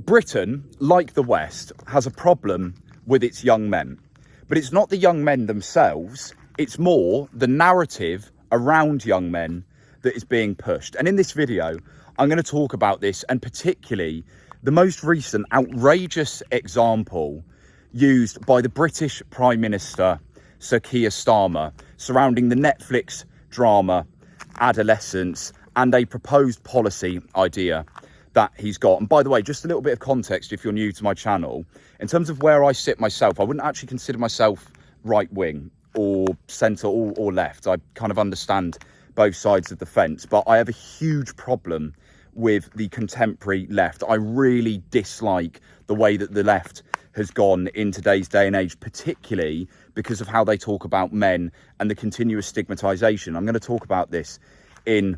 Britain, like the West, has a problem with its young men. But it's not the young men themselves, it's more the narrative around young men that is being pushed. And in this video, I'm going to talk about this, and particularly the most recent outrageous example used by the British Prime Minister, Sir Keir Starmer, surrounding the Netflix drama Adolescence and a proposed policy idea that he's got. And by the way, just a little bit of context if you're new to my channel, in terms of where I sit myself, I wouldn't actually consider myself right wing or centre or left. I kind of understand both sides of the fence, but I have a huge problem with the contemporary left. I really dislike the way that the left has gone in today's day and age, particularly because of how they talk about men and the continuous stigmatization. I'm going to talk about this in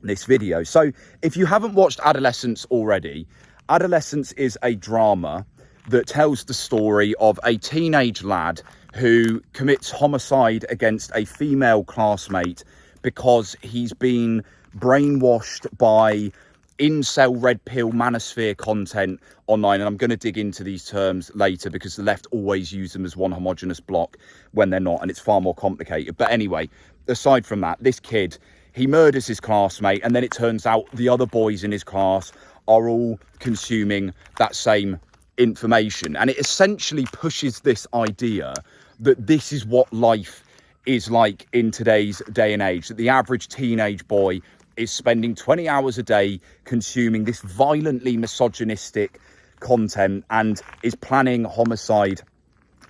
this video. So if you haven't watched Adolescence already, Adolescence is a drama that tells the story of a teenage lad who commits homicide against a female classmate because he's been brainwashed by incel red pill manosphere content online. And I'm going to dig into these terms later because the left always use them as one homogenous block when they're not, and it's far more complicated. But anyway, aside from that, this kid, he murders his classmate, and then it turns out the other boys in his class are all consuming that same information. And it essentially pushes this idea that this is what life is like in today's day and age, that the average teenage boy is spending 20 hours a day consuming this violently misogynistic content and is planning homicide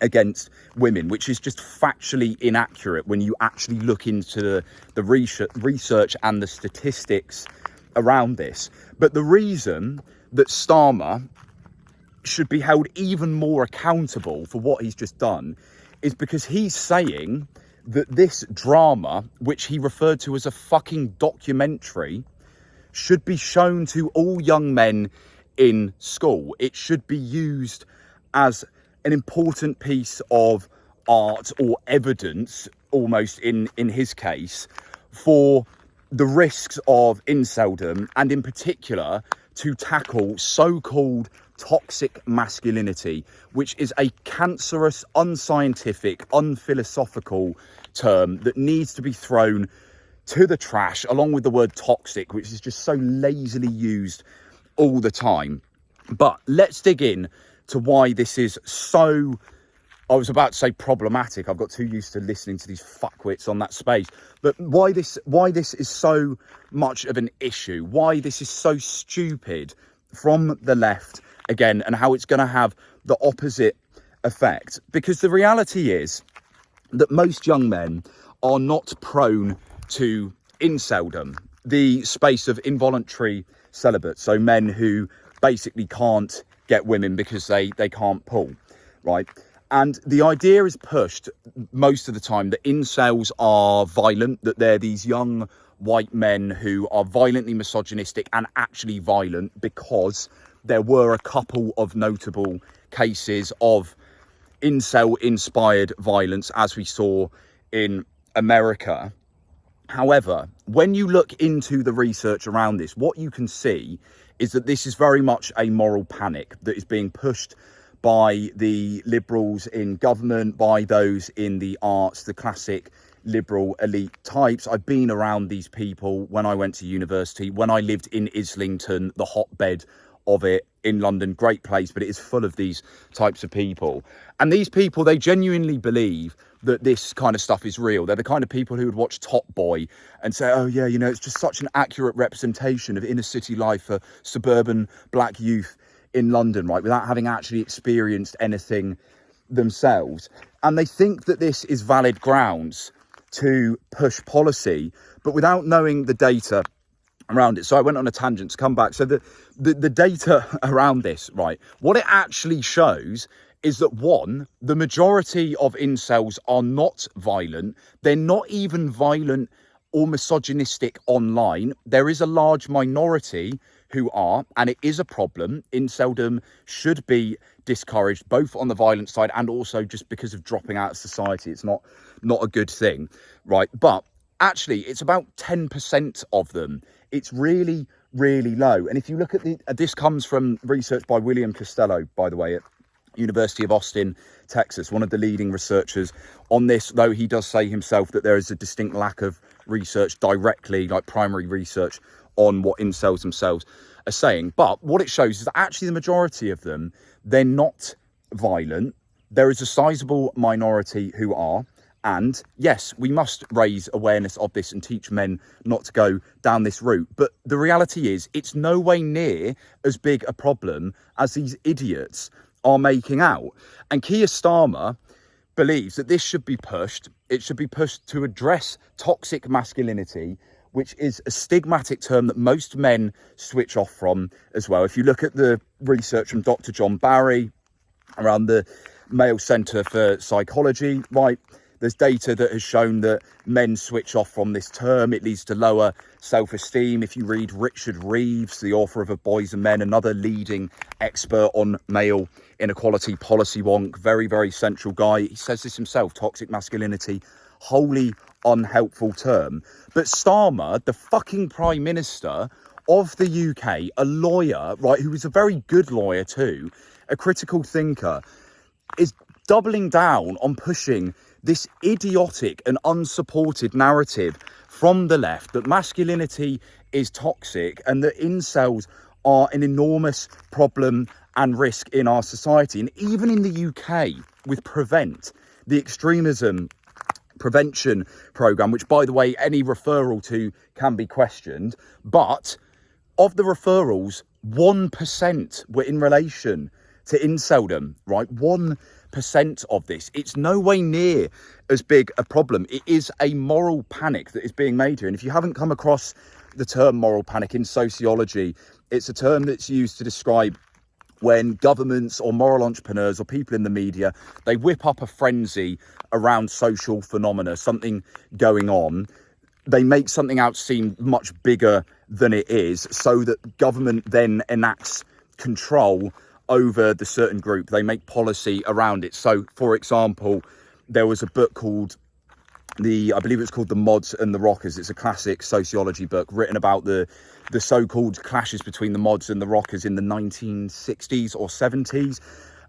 against women, which is just factually inaccurate when you actually look into the research and the statistics around this. But the reason that Starmer should be held even more accountable for what he's just done is because he's saying that this drama, which he referred to as a fucking documentary, should be shown to all young men in school. It should be used as an important piece of art or evidence, almost in his case, for the risks of inceldom, and in particular to tackle so-called toxic masculinity, which is a cancerous, unscientific, unphilosophical term that needs to be thrown to the trash, along with the word toxic, which is just so lazily used all the time. But let's dig in to why this is so, I was about to say problematic. I've got too used to listening to these fuckwits on that space. But why this is so much of an issue, why this is so stupid from the left, again, and how it's going to have the opposite effect. Because the reality is that most young men are not prone to inceldom, the space of involuntary celibate. So men who basically can't get women because they can't pull, right? And the idea is pushed most of the time that incels are violent, that they're these young white men who are violently misogynistic and actually violent, because there were a couple of notable cases of incel-inspired violence, as we saw in America. However, when you look into the research around this, what you can see is that this is very much a moral panic that is being pushed by the liberals in government, by those in the arts, the classic liberal elite types. I've been around these people when I went to university, when I lived in Islington, the hotbed of it in London. Great place, but it is full of these types of people. And these people, they genuinely believe that this kind of stuff is real. They're the kind of people who would watch Top Boy and say, oh yeah, you know, it's just such an accurate representation of inner city life for suburban black youth in London, right, without having actually experienced anything themselves. And they think that this is valid grounds to push policy, but without knowing the data around it. So I went on a tangent to come back. So the data around this, right, what it actually shows is that, one, the majority of incels are not violent. They're not even violent or misogynistic online. There is a large minority who are, and it is a problem. Inceldom should be discouraged, both on the violent side and also just because of dropping out of society. It's not a good thing, right? But actually, it's about 10% of them. It's really, really low. And if you look at this comes from research by William Costello, by the way, at University of Austin, Texas, one of the leading researchers on this, though he does say himself that there is a distinct lack of research directly, like primary research, on what incels themselves are saying. But what it shows is that actually the majority of them, they're not violent. There is a sizable minority who are. And yes, we must raise awareness of this and teach men not to go down this route. But the reality is it's no way near as big a problem as these idiots are making out. And Keir Starmer believes that this should be pushed. It should be pushed to address toxic masculinity, which is a stigmatic term that most men switch off from as well. If you look at the research from Dr. John Barry around the Male Centre for Psychology, right, there's data that has shown that men switch off from this term. It leads to lower self-esteem. If you read Richard Reeves, the author of Of Boys and Men, another leading expert on male inequality policy wonk, very, very central guy. He says this himself, toxic masculinity, wholly unhelpful term. But Starmer, the fucking Prime Minister of the UK, a lawyer, right, who is a very good lawyer too, a critical thinker, is doubling down on pushing this idiotic and unsupported narrative from the left that masculinity is toxic and that incels are an enormous problem and risk in our society. And even in the UK with Prevent, the extremism prevention programme, which, by the way, any referral to can be questioned, but of the referrals, 1% were in relation to inceldom, right? 1% of this. It's no way near as big a problem. It is a moral panic that is being made here. And if you haven't come across the term moral panic in sociology, it's a term that's used to describe when governments or moral entrepreneurs or people in the media, they whip up a frenzy around social phenomena, something going on. They make something out seem much bigger than it is, so that government then enacts control over the certain group. They make policy around it. So, for example, there was a book called I believe it's called The Mods and the Rockers. It's a classic sociology book written about the so-called clashes between the mods and the rockers in the 1960s or 70s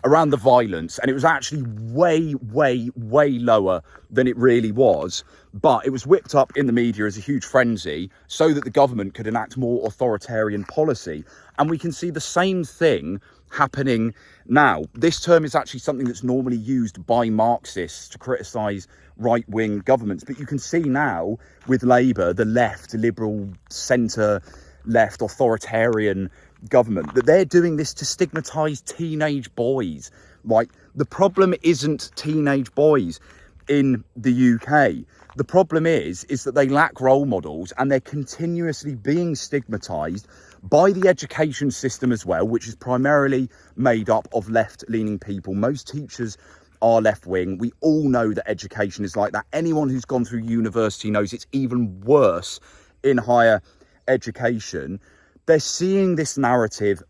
around the violence. And it was actually way, way, way lower than it really was. But it was whipped up in the media as a huge frenzy so that the government could enact more authoritarian policy. And we can see the same thing happening now. This term is actually something that's normally used by Marxists to criticise right-wing governments. But you can see now with Labour, the left, liberal, centre-left, authoritarian government, that they're doing this to stigmatise teenage boys, right? The problem isn't teenage boys in the UK. The problem is that they lack role models and they're continuously being stigmatised by the education system as well, which is primarily made up of left-leaning people. Most teachers are left-wing. We all know that education is like that. Anyone who's gone through university knows it's even worse in higher education. They're seeing this narrative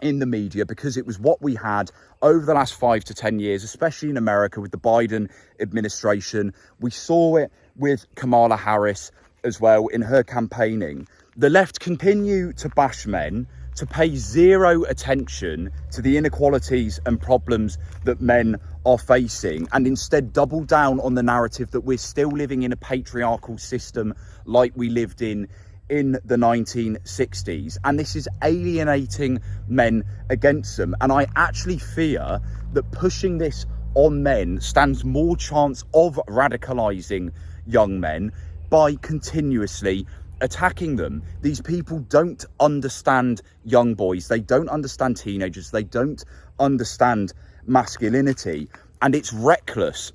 in the media because it was what we had over the last 5 to 10 years, especially in America with the Biden administration. We saw it with Kamala Harris as well in her campaigning. The left continue to bash men, to pay zero attention to the inequalities and problems that men are facing, and instead double down on the narrative that we're still living in a patriarchal system like we lived in the 1960s. And this is alienating men against them. And I actually fear that pushing this on men stands more chance of radicalising young men by continuously attacking them. These people don't understand young boys. They don't understand teenagers. They don't understand masculinity. And it's reckless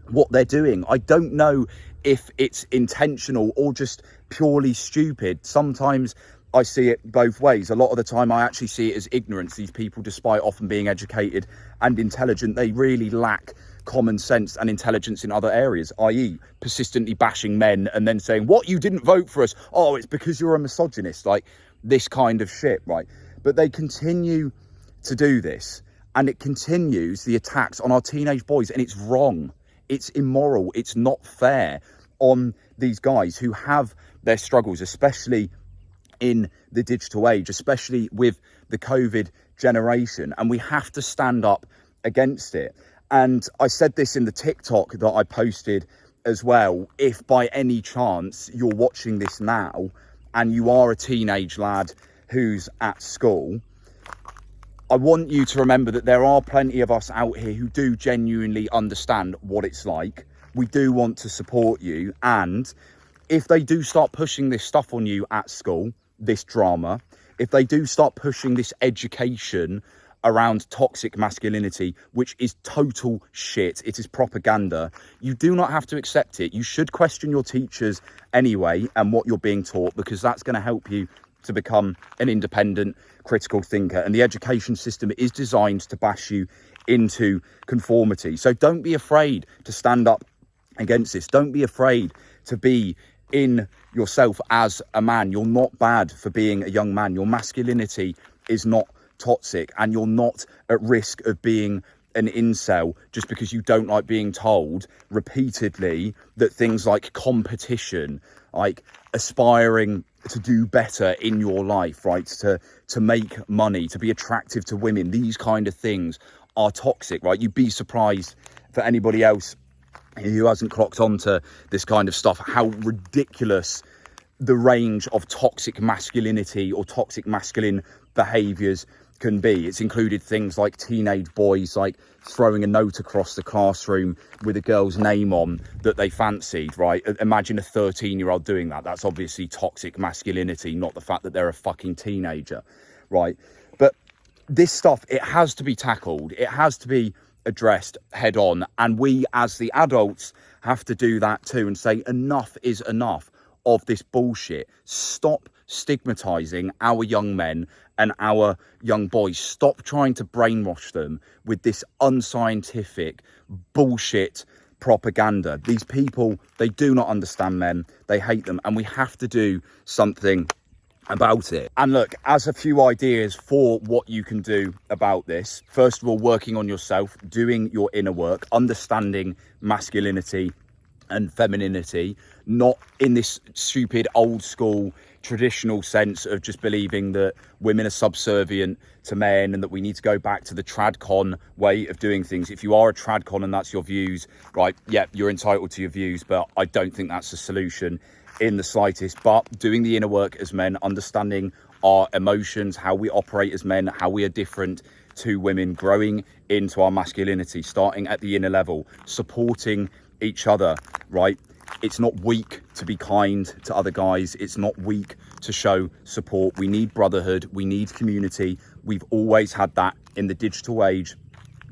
what they're doing. I don't know if it's intentional or just purely stupid. Sometimes I see it both ways. A lot of the time I actually see it as ignorance. These people, despite often being educated and intelligent, they really lack common sense and intelligence in other areas, i.e. persistently bashing men and then saying, what, you didn't vote for us? Oh, it's because you're a misogynist, like this kind of shit, right? But they continue to do this, and it continues the attacks on our teenage boys, and it's wrong. It's immoral. It's not fair on these guys who have their struggles, especially in the digital age, especially with the COVID generation, and we have to stand up against it. And I said this in the TikTok that I posted as well. If by any chance you're watching this now and you are a teenage lad who's at school, I want you to remember that there are plenty of us out here who do genuinely understand what it's like. We do want to support you. And if they do start pushing this stuff on you at school, this drama, if they do start pushing this education around toxic masculinity, which is total shit, it is propaganda, you do not have to accept it. You should question your teachers anyway and what you're being taught, because that's going to help you to become an independent, critical thinker. And the education system is designed to bash you into conformity. So don't be afraid to stand up against this. Don't be afraid to be in yourself as a man. You're not bad for being a young man. Your masculinity is not toxic, and you're not at risk of being an incel just because you don't like being told repeatedly that things like competition, like aspiring to do better in your life, right, to make money, to be attractive to women, these kind of things are toxic, right? You'd be surprised, for anybody else who hasn't clocked onto this kind of stuff, how ridiculous the range of toxic masculinity or toxic masculine behaviours can be. It's included things like teenage boys like throwing a note across the classroom with a girl's name on that they fancied, right? Imagine a 13-year-old doing that. That's obviously toxic masculinity, not the fact that they're a fucking teenager, right? But this stuff, it has to be tackled. It has to be addressed head on. And we as the adults have to do that too and say enough is enough of this bullshit. Stop stigmatizing our young men and our young boys. Stop trying to brainwash them with this unscientific bullshit propaganda. These people, they do not understand men. They hate them, and we have to do something about it. And look, as a few ideas for what you can do about this, first of all, working on yourself, doing your inner work, understanding masculinity and femininity, not in this stupid old school traditional sense of just believing that women are subservient to men and that we need to go back to the tradcon way of doing things. If you are a tradcon and that's your views, right, yeah, you're entitled to your views, but I don't think that's a solution in the slightest. But doing the inner work as men, understanding our emotions, how we operate as men, how we are different to women, growing into our masculinity, starting at the inner level, supporting each other, right? It's not weak to be kind to other guys. It's not weak to show support. We need brotherhood. We need community. We've always had that in the digital age.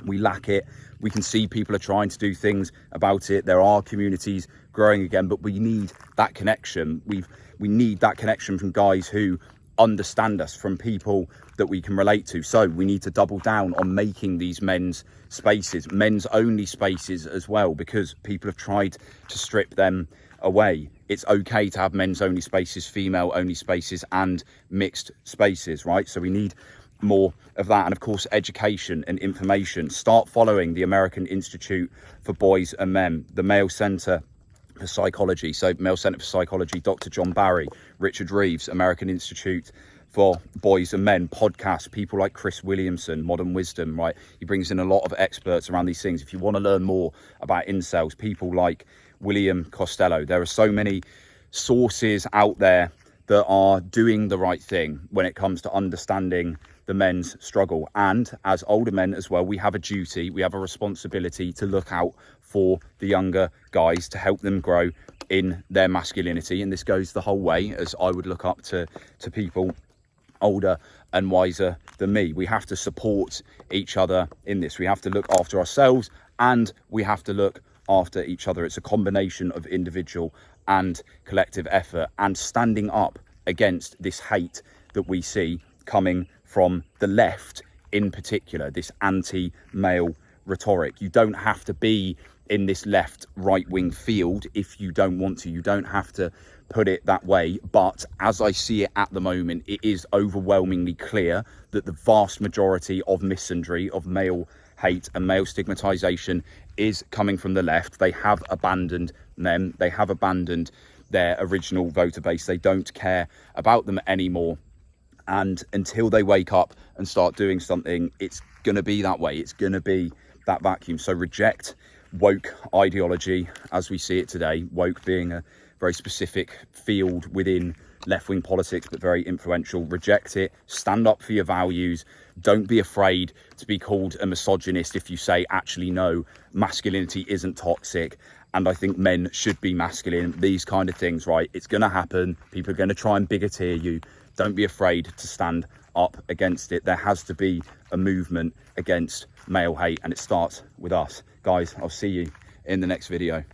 We lack it. We can see people are trying to do things about it. There are communities growing again, but we need that connection. We need that connection from guys who understand us, from people that we can relate to. So we need to double down on making these men's spaces, men's only spaces as well, because people have tried to strip them away. It's okay to have men's only spaces, female only spaces, and mixed spaces, right? So we need more of that. And of course, education and information. Start following the American Institute for Boys and Men, the Male Centre for Psychology. So Male Centre for Psychology, Dr. John Barry, Richard Reeves, American Institute for Boys and Men podcast, people like Chris Williamson, Modern Wisdom, right? He brings in a lot of experts around these things. If you want to learn more about incels, people like William Costello, there are so many sources out there that are doing the right thing when it comes to understanding the men's struggle. And as older men as well, we have a duty, we have a responsibility to look out for the younger guys, to help them grow in their masculinity. And this goes the whole way, as I would look up to people older and wiser than me. We have to support each other in this. We have to look after ourselves and we have to look after each other. It's a combination of individual and collective effort, and standing up against this hate that we see coming from the left in particular, this anti-male rhetoric. You don't have to be in this left right-wing field if you don't want to. You don't have to put it that way, but as I see it at the moment, it is overwhelmingly clear that the vast majority of misandry, of male hate and male stigmatization is coming from the left. They have abandoned men. They have abandoned their original voter base. They don't care about them anymore. And until they wake up and start doing something, it's going to be that way. It's going to be that vacuum. So reject woke ideology as we see it today. Woke being a very specific field within left-wing politics, but very influential. Reject it. Stand up for your values. Don't be afraid to be called a misogynist if you say, actually, no, masculinity isn't toxic, and I think men should be masculine. These kind of things, right? It's going to happen. People are going to try and bigoteer you. Don't be afraid to stand up against it. There has to be a movement against male hate, and it starts with us. Guys, I'll see you in the next video.